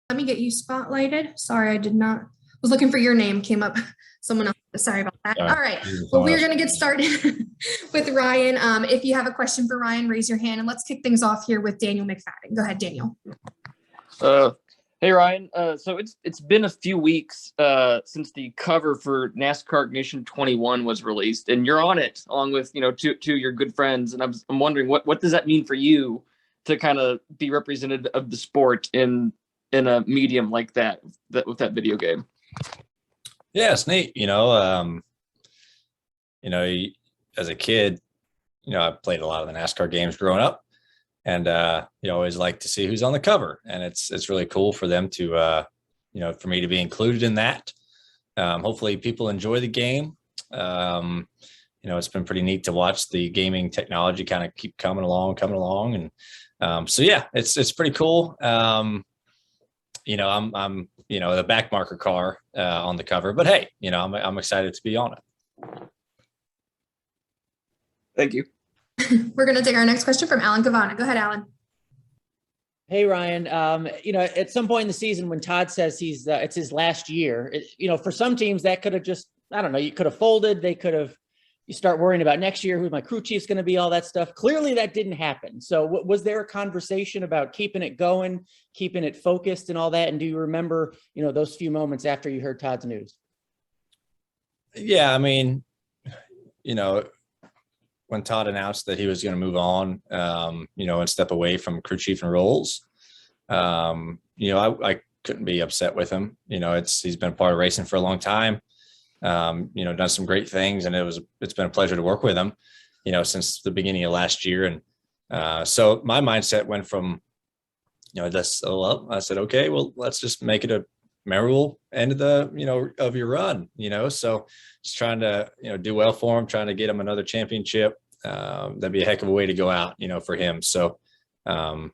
Let me get you spotlighted. Sorry, I did not, was looking for your name, came up someone else. Sorry about that. All right. Well, we're going to get started with Ryan. If you have a question for Ryan, raise your hand and let's kick things off here with Daniel McFadden. Go ahead, Daniel. Hey, Ryan. So it's been a few weeks since the cover for NASCAR Ignition 21 was released, and you're on it along with two of your good friends. And I'm wondering what does that mean for you to kind of be representative of the sport in a medium like that with that video game? Yeah, it's neat. As a kid, I played a lot of the NASCAR games growing up. And you always like to see who's on the cover, and it's really cool for them to, for me to be included in that. Hopefully, people enjoy the game. It's been pretty neat to watch the gaming technology kind of keep coming along, and so yeah, it's pretty cool. I'm the back marker car on the cover, but hey, I'm excited to be on it. Thank you. We're going to take our next question from Alan Cavana. Go ahead, Alan. Hey, Ryan. At some point in the season when Todd says it's his last year, for some teams that could have just, I don't know, you could have folded. You start worrying about next year, who my crew chief's going to be, all that stuff. Clearly that didn't happen. So was there a conversation about keeping it going, keeping it focused and all that? And do you remember, those few moments after you heard Todd's news? Yeah. I mean, when Todd announced that he was going to move on, and step away from crew chief and roles, I couldn't be upset with him. He's been part of racing for a long time, done some great things, and it's been a pleasure to work with him, since the beginning of last year. And so my mindset went from, this up. I said, okay, well, let's just make it a memorable end of of your run, so just trying to, do well for him, trying to get him another championship. That'd be a heck of a way to go out, for him. So, and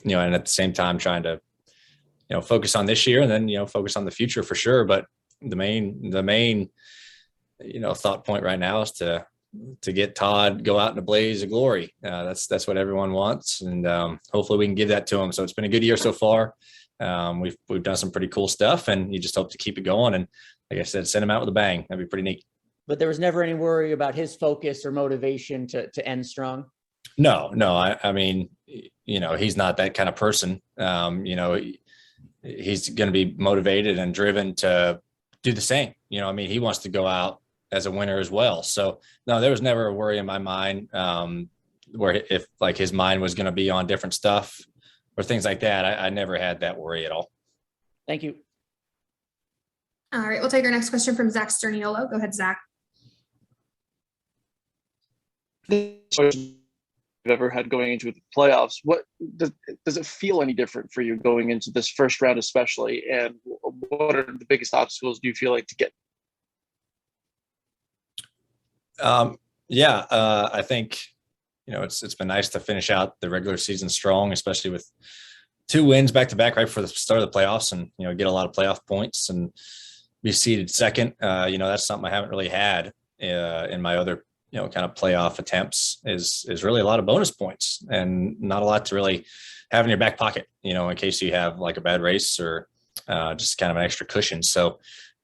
at the same time trying to, focus on this year and then, focus on the future for sure. But the main, thought point right now is to get Todd go out in a blaze of glory. That's what everyone wants. And, hopefully we can give that to him. So it's been a good year so far. We've done some pretty cool stuff, and you just hope to keep it going. And like I said, send him out with a bang. That'd be pretty neat. But there was never any worry about his focus or motivation to end strong? No. I mean, he's not that kind of person. He's going to be motivated and driven to do the same. He wants to go out as a winner as well. So no, there was never a worry in my mind where if like his mind was going to be on different stuff or things like that. I never had that worry at all. Thank you. All right, we'll take our next question from Zach Sterniolo. Go ahead, Zach. You've ever had going into the playoffs. What does it feel any different for you going into this first round, especially? And what are the biggest obstacles do you feel like to get? I think, it's been nice to finish out the regular season strong, especially with 2 wins back to back right before the start of the playoffs, and, get a lot of playoff points and be seeded second. That's something I haven't really had in my other, kind of playoff attempts is really a lot of bonus points and not a lot to really have in your back pocket, in case you have like a bad race or just kind of an extra cushion. So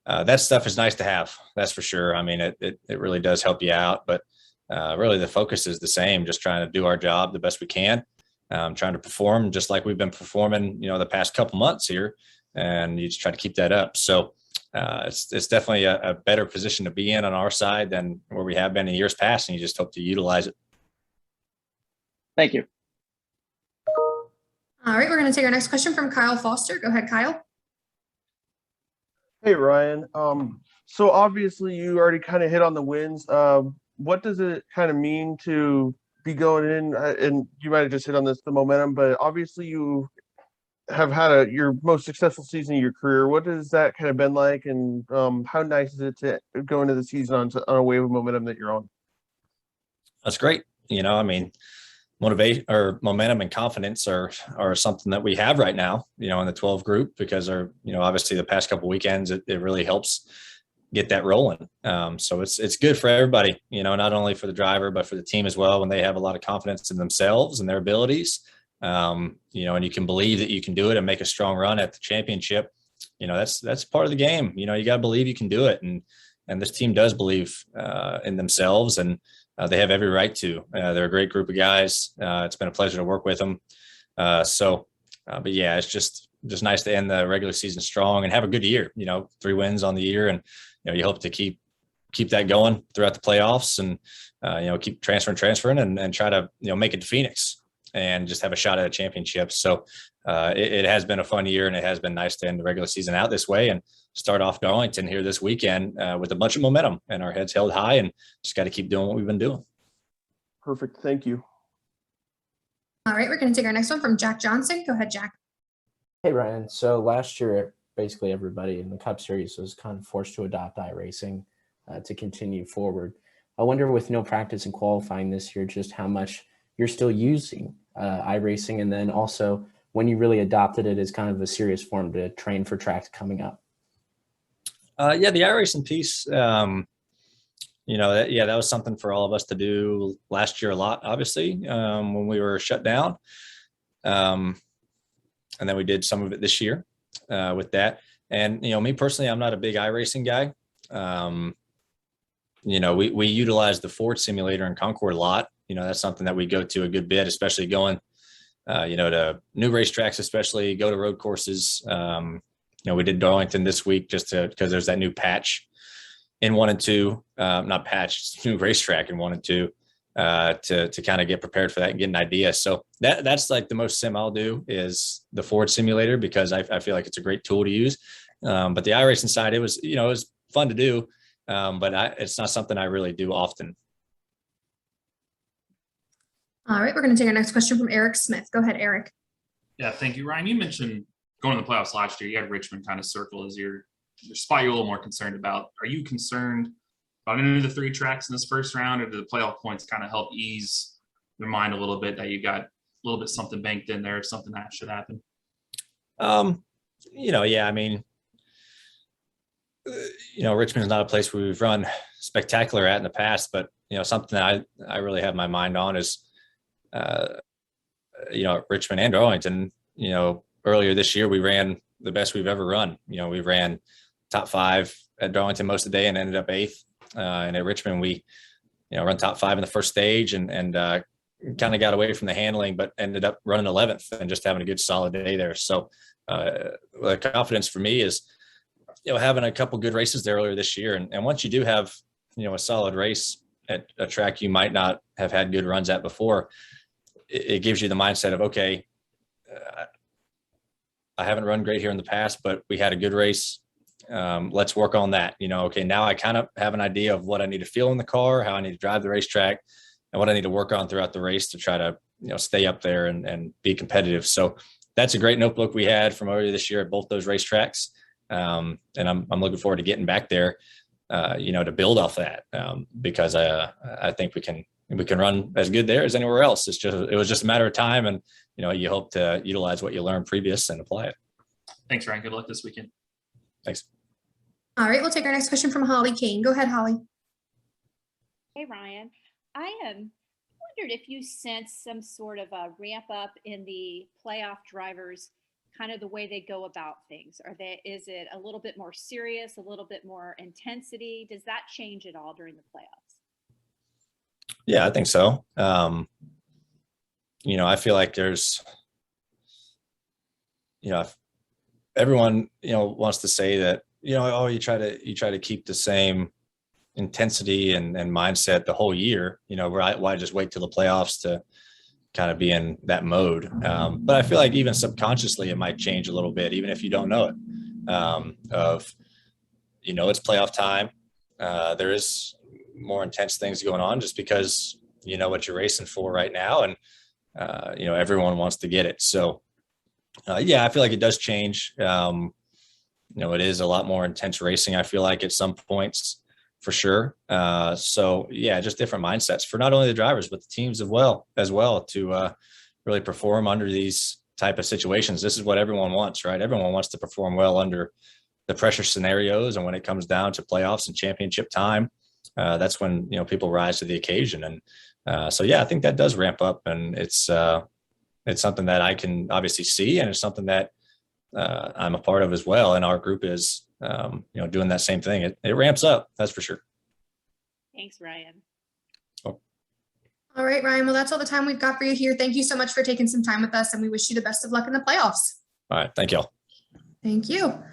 that stuff is nice to have. That's for sure. I mean, it really does help you out, but really the focus is the same, just trying to do our job the best we can, trying to perform just like we've been performing, the past couple months here, and you just try to keep that up. So it's definitely a better position to be in on our side than where we have been in years past, and you just hope to utilize it. Thank you. All right, we're going to take our next question from Kyle Foster. Go ahead, Kyle. Hey, Ryan. So obviously you already kind of hit on the wins. What does it kind of mean to be going in? And you might have just hit on this, the momentum, but obviously you have had your most successful season of your career. What has that kind of been like, and how nice is it to go into the season on a wave of momentum that you're on? That's great. Motivation or momentum and confidence are something that we have right now, in the 12 group, because obviously the past couple of weekends, it really helps get that rolling. So it's good for everybody, not only for the driver, but for the team as well, when they have a lot of confidence in themselves and their abilities. you know, and you can believe that you can do it and make a strong run at the championship, you know, that's part of the game. You know, you got to believe you can do it. And this team does believe in themselves, and they have every right to. They're a great group of guys. It's been a pleasure to work with them. But yeah, it's just nice to end the regular season strong and have a good year. You know, 3 wins on the year, and you know, you hope to keep that going throughout the playoffs, and you know, keep transferring and try to, you know, make it to Phoenix and just have a shot at a championship. So it has been a fun year, and it has been nice to end the regular season out this way and start off Darlington here this weekend with a bunch of momentum and our heads held high, and just got to keep doing what we've been doing. Perfect. Thank you. All right, we're going to take our next one from Jack Johnson. Go ahead, Jack. Hey, Ryan. So last year, basically everybody in the Cup Series was kind of forced to adopt iRacing to continue forward. I wonder, with no practice and qualifying this year, just how much you're still using iRacing, and then also when you really adopted it as kind of a serious form to train for tracks coming up. Yeah, the iRacing piece, you know, that was something for all of us to do last year a lot, obviously, when we were shut down. And then we did some of it this year with that. And, you know, me personally, I'm not a big iRacing guy. You know, we utilize the Ford simulator in Concord a lot. You know, that's something that we go to a good bit, especially going, you know, to new racetracks, especially go to road courses. You know, we did Darlington this week just because there's that new patch in 1 and 2, not patch, new racetrack in 1 and 2, to kind of get prepared for that and get an idea. So that's like the most sim I'll do is the Ford simulator, because I feel like it's a great tool to use. But the iRacing side, it was fun to do, but it's not something I really do often. All right, we're going to take our next question from Eric Smith. Go ahead, Eric. Yeah, thank you, Ryan. You mentioned going to the playoffs last year. You had Richmond kind of circle as your spot you're a little more concerned about. Are you concerned about any of the 3 tracks in this first round, or do the playoff points kind of help ease your mind a little bit that you got a little bit something banked in there if something that should happen? You know, yeah, I mean, you know, Richmond's not a place where we've run spectacular at in the past, but, you know, something that I really have my mind on is, you know, Richmond and Darlington. You know, earlier this year, we ran the best we've ever run. You know, we ran top 5 at Darlington most of the day and ended up 8th. And at Richmond, we, you know, run top 5 in the first stage and kind of got away from the handling, but ended up running 11th and just having a good solid day there. So the confidence for me is, you know, having a couple good races there earlier this year. And once you do have, you know, a solid race at a track you might not have had good runs at before, it gives you the mindset of, okay, I haven't run great here in the past, but we had a good race. Let's work on that. You know, okay, now I kind of have an idea of what I need to feel in the car, how I need to drive the racetrack, and what I need to work on throughout the race to try to, you know, stay up there and be competitive. So that's a great notebook we had from earlier this year at both those racetracks. And I'm looking forward to getting back there, you know, to build off that, because I think we can run as good there as anywhere else. It was just a matter of time, and you know, you hope to utilize what you learned previous and apply it. Thanks, Ryan. Good luck this weekend. Thanks. All right, we'll take our next question from Holly Kane. Go ahead, Holly. Hey, Ryan. I wondered if you sense some sort of a ramp up in the playoff drivers, kind of the way they go about things. Is it a little bit more serious, a little bit more intensity? Does that change at all during the playoffs? Yeah, I think so. You know, I feel like there's, you know, everyone, you know, wants to say that, you know, oh, you try to keep the same intensity and mindset the whole year, you know, why just wait till the playoffs to kind of be in that mode. But I feel like even subconsciously it might change a little bit, even if you don't know it, of, you know, it's playoff time. There is more intense things going on just because you know what you're racing for right now. And, you know, everyone wants to get it. So, yeah, I feel like it does change. You know, it is a lot more intense racing, I feel like, at some points for sure. So, yeah, just different mindsets for not only the drivers, but the teams as well to really perform under these type of situations. This is what everyone wants, right? Everyone wants to perform well under the pressure scenarios. And when it comes down to playoffs and championship time, that's when, you know, people rise to the occasion. And so, yeah, I think that does ramp up, and it's, it's something that I can obviously see, and it's something that I'm a part of as well. And our group is, doing that same thing. It ramps up, that's for sure. Thanks, Ryan. All right, Ryan. Well, that's all the time we've got for you here. Thank you so much for taking some time with us, and we wish you the best of luck in the playoffs. All right. Thank y'all. Thank you.